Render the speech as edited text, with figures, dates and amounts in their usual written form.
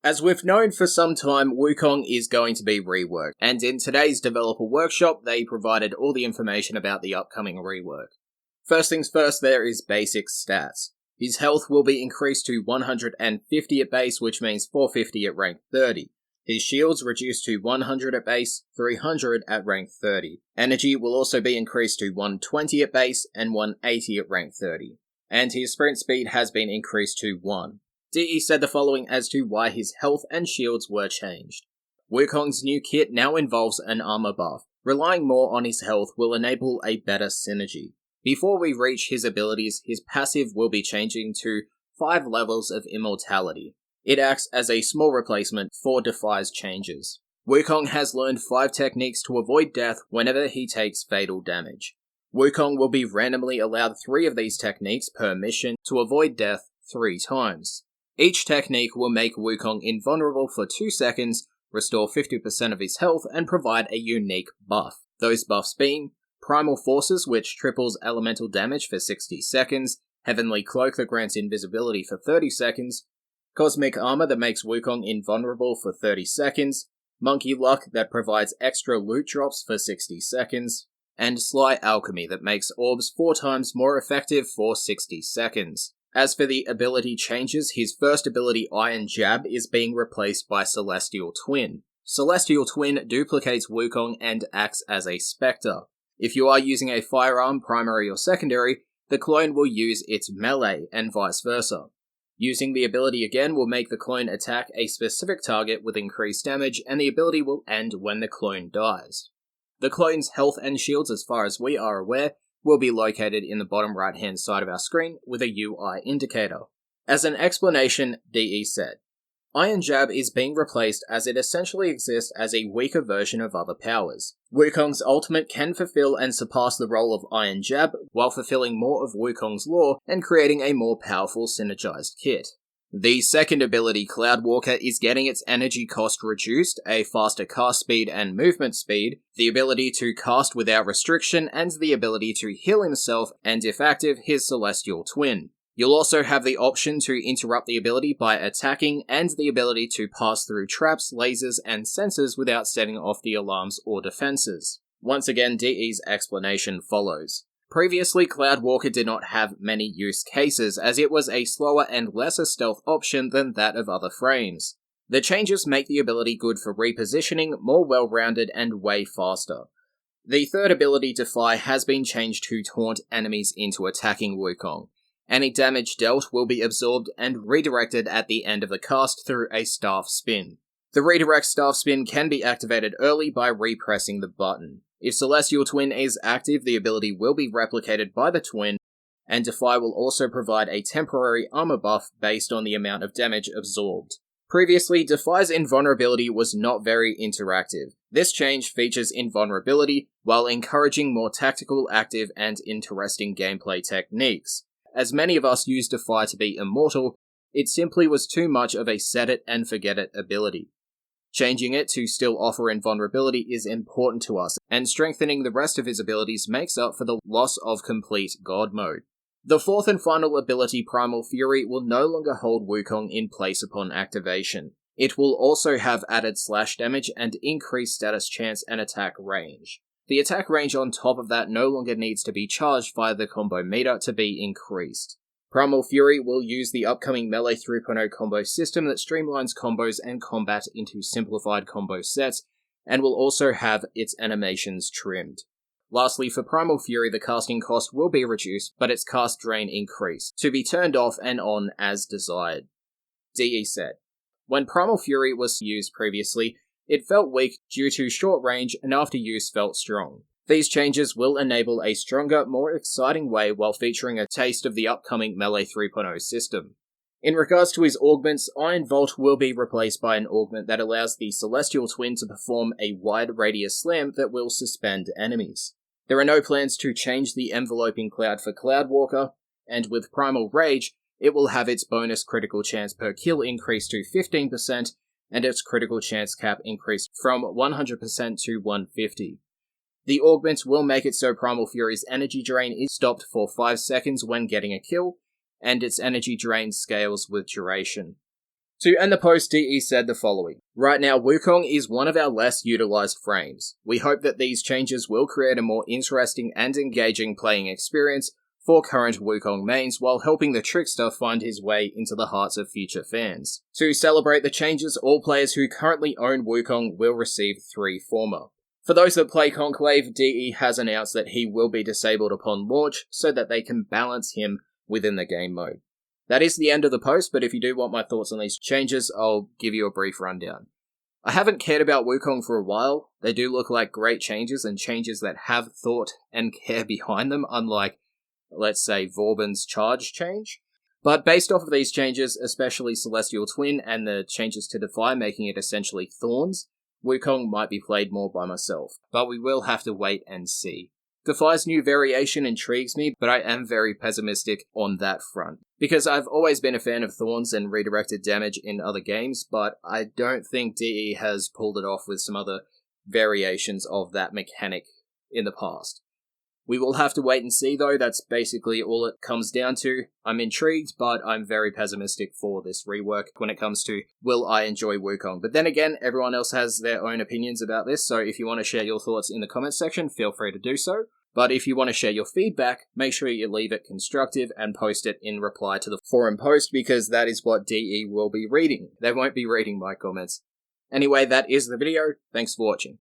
As we've known for some time, Wukong is going to be reworked, and in today's developer workshop, they provided all the information about the upcoming rework. First things first, there is basic stats. His health will be increased to 150 at base, which means 450 at rank 30. His shields reduced to 100 at base, 300 at rank 30. Energy will also be increased to 120 at base and 180 at rank 30. And his sprint speed has been increased to 1. DE said the following as to why his health and shields were changed. Wukong's new kit now involves an armor buff. Relying more on his health will enable a better synergy. Before we reach his abilities, his passive will be changing to 5 levels of immortality. It acts as a small replacement for Defy's changes. Wukong has learned 5 techniques to avoid death whenever he takes fatal damage. Wukong will be randomly allowed 3 of these techniques per mission to avoid death 3 times. Each technique will make Wukong invulnerable for 2 seconds, restore 50% of his health, and provide a unique buff. Those buffs being Primal Forces, which triples elemental damage for 60 seconds, Heavenly Cloak that grants invisibility for 30 seconds, Cosmic Armor that makes Wukong invulnerable for 30 seconds, Monkey Luck that provides extra loot drops for 60 seconds, and Sly Alchemy that makes orbs 4 times more effective for 60 seconds. As for the ability changes, his first ability, Iron Jab, is being replaced by Celestial Twin. Celestial Twin duplicates Wukong and acts as a Spectre. If you are using a firearm, primary or secondary, the clone will use its melee, and vice versa. Using the ability again will make the clone attack a specific target with increased damage, and the ability will end when the clone dies. The clone's health and shields, as far as we are aware, will be located in the bottom right hand side of our screen with a UI indicator. As an explanation, DE said, Iron Jab is being replaced as it essentially exists as a weaker version of other powers. Wukong's ultimate can fulfill and surpass the role of Iron Jab while fulfilling more of Wukong's lore and creating a more powerful synergized kit. The second ability, Cloud Walker, is getting its energy cost reduced, a faster cast speed and movement speed, the ability to cast without restriction, and the ability to heal himself and, if active, his Celestial Twin. You'll also have the option to interrupt the ability by attacking, and the ability to pass through traps, lasers, and sensors without setting off the alarms or defenses. Once again, DE's explanation follows. Previously, Cloud Walker did not have many use cases, as it was a slower and lesser stealth option than that of other frames. The changes make the ability good for repositioning, more well-rounded, and way faster. The third ability, Defy, has been changed to taunt enemies into attacking Wukong. Any damage dealt will be absorbed and redirected at the end of the cast through a staff spin. The redirect staff spin can be activated early by repressing the button. If Celestial Twin is active, the ability will be replicated by the Twin, and Defy will also provide a temporary armor buff based on the amount of damage absorbed. Previously, Defy's invulnerability was not very interactive. This change features invulnerability while encouraging more tactical, active, and interesting gameplay techniques. As many of us use Defy to be immortal, it simply was too much of a set-it-and-forget-it ability. Changing it to still offer invulnerability is important to us, and strengthening the rest of his abilities makes up for the loss of complete God mode. The fourth and final ability, Primal Fury, will no longer hold Wukong in place upon activation. It will also have added slash damage and increased status chance and attack range. The attack range on top of that no longer needs to be charged via the combo meter to be increased. Primal Fury will use the upcoming Melee 3.0 combo system that streamlines combos and combat into simplified combo sets, and will also have its animations trimmed. Lastly, for Primal Fury, the casting cost will be reduced, but its cast drain increased, to be turned off and on as desired. DE said, when Primal Fury was used previously, it felt weak due to short range, and after use felt strong. These changes will enable a stronger, more exciting way while featuring a taste of the upcoming Melee 3.0 system. In regards to his augments, Iron Vault will be replaced by an augment that allows the Celestial Twin to perform a wide radius slam that will suspend enemies. There are no plans to change the enveloping cloud for Cloud Walker, and with Primal Rage, it will have its bonus critical chance per kill increased to 15%, and its critical chance cap increased from 100% to 150. The augments will make it so Primal Fury's energy drain is stopped for 5 seconds when getting a kill, and its energy drain scales with duration. To end the post, DE said the following: "Right now, Wukong is one of our less utilized frames. We hope that these changes will create a more interesting and engaging playing experience for current Wukong mains while helping the Trickster find his way into the hearts of future fans. To celebrate the changes, all players who currently own Wukong will receive 3 Forma. For those that play Conclave, DE has announced that he will be disabled upon launch so that they can balance him within the game mode." That is the end of the post, but if you do want my thoughts on these changes, I'll give you a brief rundown. I haven't cared about Wukong for a while. They do look like great changes, and changes that have thought and care behind them, unlike, let's say, Vauban's charge change. But based off of these changes, especially Celestial Twin and the changes to Defy making it essentially Thorns, Wukong might be played more by myself, but we will have to wait and see. Defy's new variation intrigues me, but I am very pessimistic on that front, because I've always been a fan of Thorns and redirected damage in other games, but I don't think DE has pulled it off with some other variations of that mechanic in the past. We will have to wait and see though, that's basically all it comes down to. I'm intrigued, but I'm very pessimistic for this rework when it comes to will I enjoy Wukong. But then again, everyone else has their own opinions about this, so if you want to share your thoughts in the comments section, feel free to do so. But if you want to share your feedback, make sure you leave it constructive and post it in reply to the forum post, because that is what DE will be reading. They won't be reading my comments. Anyway, that is the video. Thanks for watching.